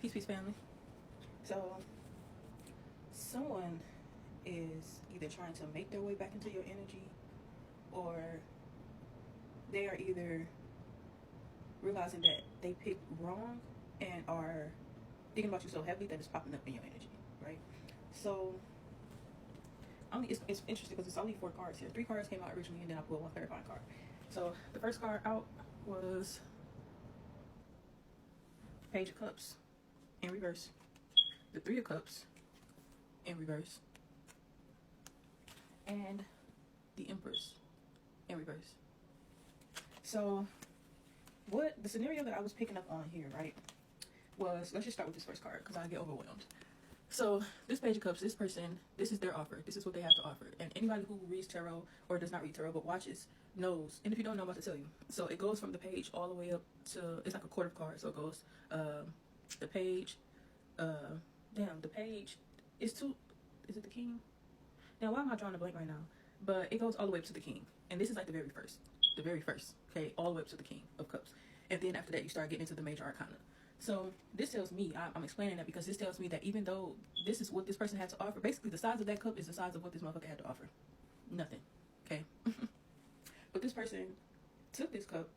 Peace, family. So, someone is either trying to make their way back into your energy, or they are either realizing that they picked wrong and are thinking about you so heavily that it's popping up in your energy, right? So, it's interesting because it's only 4 cards here. 3 cards came out originally, and then I pulled one clarifying card. So, the first card out was Page of Cups in reverse, the 3 of Cups in reverse, and the Empress in reverse. So, what the scenario that I was picking up on here, right, was, let's just start with this first card because I get overwhelmed. So, this Page of Cups, this person, this is their offer. This is what they have to offer. And anybody who reads tarot, or does not read tarot but watches, knows. And if you don't know, I'm about to tell you. So, it goes from the page all the way up to, it's like a quarter of cards. So, it goes, the page, the page is to, is it the King? Now, why am I drawing a blank right now? But it goes all the way up to the King. And this is like the very first, okay, all the way up to the King of Cups. And then after that, you start getting into the major arcana. So this tells me, I'm explaining that because this tells me that even though this is what this person had to offer, basically the size of that cup is the size of what this motherfucker had to offer. Nothing, okay? But this person took this cup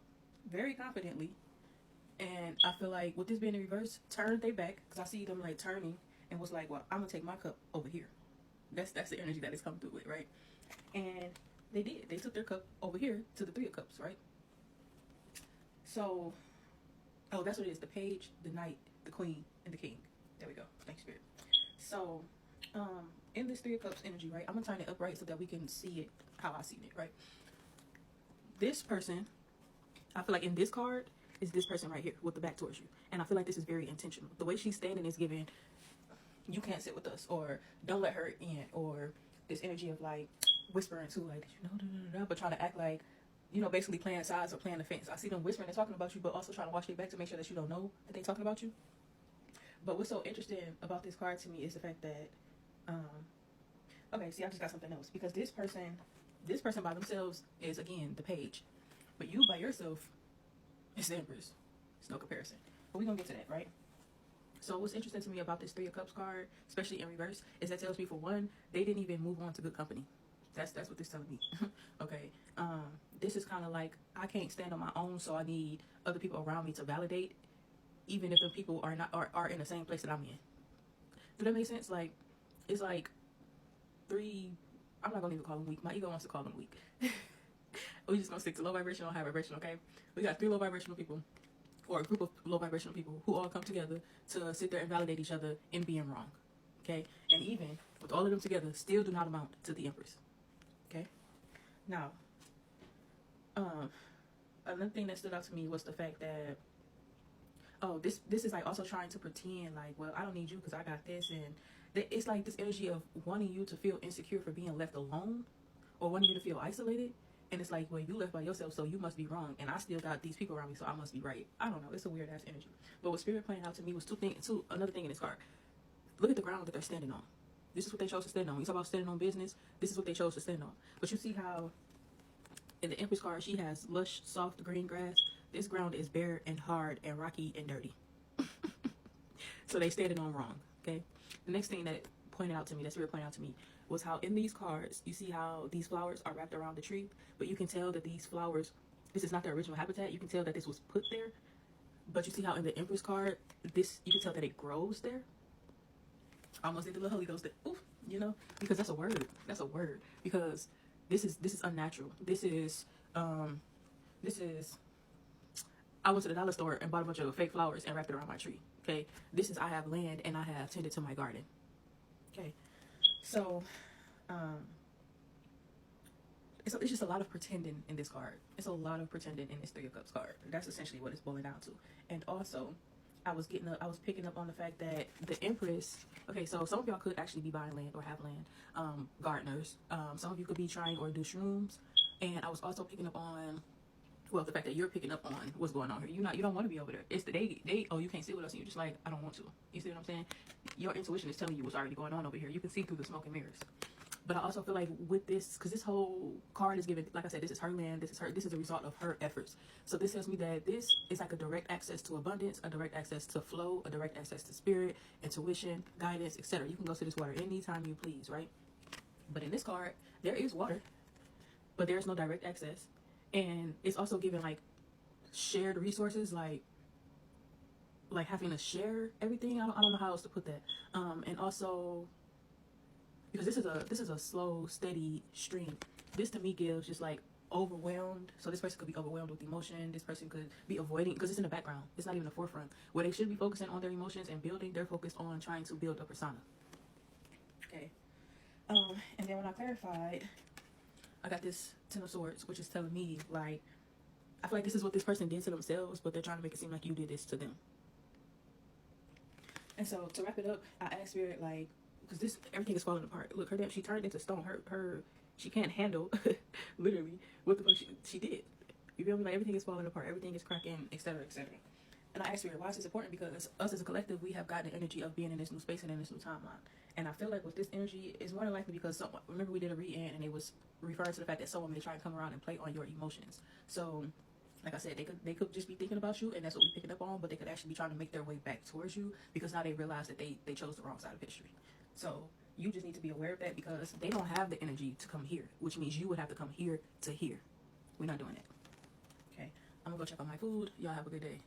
very confidently, and I feel like with this being in reverse, turned their back, because I see them like turning, and was like, well, I'm going to take my cup over here. That's the energy that it's come through with, right? And they did. They took their cup over here to the 3 of Cups, right? So, oh, that's what it is. The Page, the Knight, the Queen, and the King. There we go. Thanks, Spirit. So, in this 3 of Cups energy, right, I'm going to turn it up right so that we can see it how I see it, right? This person, I feel like in this card, is this person right here with the back towards you. And I feel like this is very intentional. The way she's standing is giving, you can't sit with us, or don't let her in, or this energy of like whispering to, like, but trying to act like, basically playing sides or playing the fence. I see them whispering and talking about you, but also trying to watch their back to make sure that you don't know that they're talking about you. But what's so interesting about this card to me is the fact that, okay, see, I just got something else. Because this person by themselves is, again, the Page. But you by yourself is the Empress. It's no comparison. But we're going to get to that, right? So what's interesting to me about this 3 of Cups card, especially in reverse, is that tells me, for one, they didn't even move on to good company. That's what this telling me. Okay. This is kind of like, I can't stand on my own, so I need other people around me to validate, even if the people are in the same place that I'm in. Do that make sense? Like, it's like 3. I'm not gonna even call them weak. My ego wants to call them weak. We're just gonna stick to low vibrational, high vibrational. Okay. We got 3 low vibrational people, or a group of low vibrational people, who all come together to sit there and validate each other in being wrong. Okay. And even with all of them together, still do not amount to the Empress. Okay. Now, another thing that stood out to me was the fact that, this is like also trying to pretend like, well, I don't need you because I got this, and it's like this energy of wanting you to feel insecure for being left alone, or wanting you to feel isolated. And it's like, well, you left by yourself, so you must be wrong, and I still got these people around me, so I must be right. I don't know. It's a weird ass energy. But what Spirit pointed out to me was another thing in this card. Look at the ground that they're standing on. This is what they chose to stand on. You talk about standing on business. This is what they chose to stand on. But you see how in the Empress card, she has lush, soft green grass. This ground is bare and hard and rocky and dirty. So they standing on wrong. Okay. The next thing that Spirit pointed out to me, was how in these cards, you see how these flowers are wrapped around the tree, but you can tell that these flowers, this is not their original habitat. You can tell that this was put there. But you see how in the Empress card, you can tell that it grows there. I almost did the little Holy Ghost, because that's a word. That's a word. Because this is unnatural. This is, I went to the dollar store and bought a bunch of fake flowers and wrapped it around my tree. Okay. This is, I have land and I have tended to my garden. Okay. So, it's just a lot of pretending in this card. It's a lot of pretending in this 3 of Cups card. That's essentially what it's boiling down to. And also, I was picking up on the fact that the Empress, okay, so some of y'all could actually be buying land or have land, gardeners. Some of you could be trying or do shrooms. And I was also picking up on, well, the fact that you're picking up on what's going on here. You don't want to be over there. It's the you can't sit with us, and you're just like, I don't want to. You see what I'm saying? Your intuition is telling you what's already going on over here. You can see through the smoke and mirrors. But I also feel like with this, because this whole card is given, like I said, this is her land, this is a result of her efforts. So this tells me that this is like a direct access to abundance, a direct access to flow, a direct access to spirit, intuition, guidance, etc. You can go to this water anytime you please, right? But in this card, there is water, but there's no direct access. And it's also given like shared resources, like having to share everything. I don't know how else to put that. And also, because this is a slow, steady stream. This to me gives just like overwhelmed. So this person could be overwhelmed with emotion. This person could be avoiding, because it's in the background. It's not even the forefront. Where they should be focusing on their emotions and building, they're focused on trying to build a persona. Okay. And then when I clarified, I got this Ten of Swords, which is telling me like, I feel like this is what this person did to themselves, but they're trying to make it seem like you did this to them. And so to wrap it up, I asked Spirit, like, because this, everything is falling apart. Look, she turned into stone. She can't handle literally what the fuck she did. You feel me? Like, everything is falling apart, everything is cracking, etc., etc. And I asked Spirit, why is this important? Because us as a collective, we have gotten the energy of being in this new space and in this new timeline. And I feel like with this energy, it's more than likely because someone, remember we did a read-in and it was referring to the fact that someone may try and come around and play on your emotions. So, like I said, they could just be thinking about you, and that's what we picking up on, but they could actually be trying to make their way back towards you because now they realize that they chose the wrong side of history. So you just need to be aware of that, because they don't have the energy to come here, which means you would have to come here to here. We're not doing that. Okay, I'm gonna go check on my food. Y'all have a good day.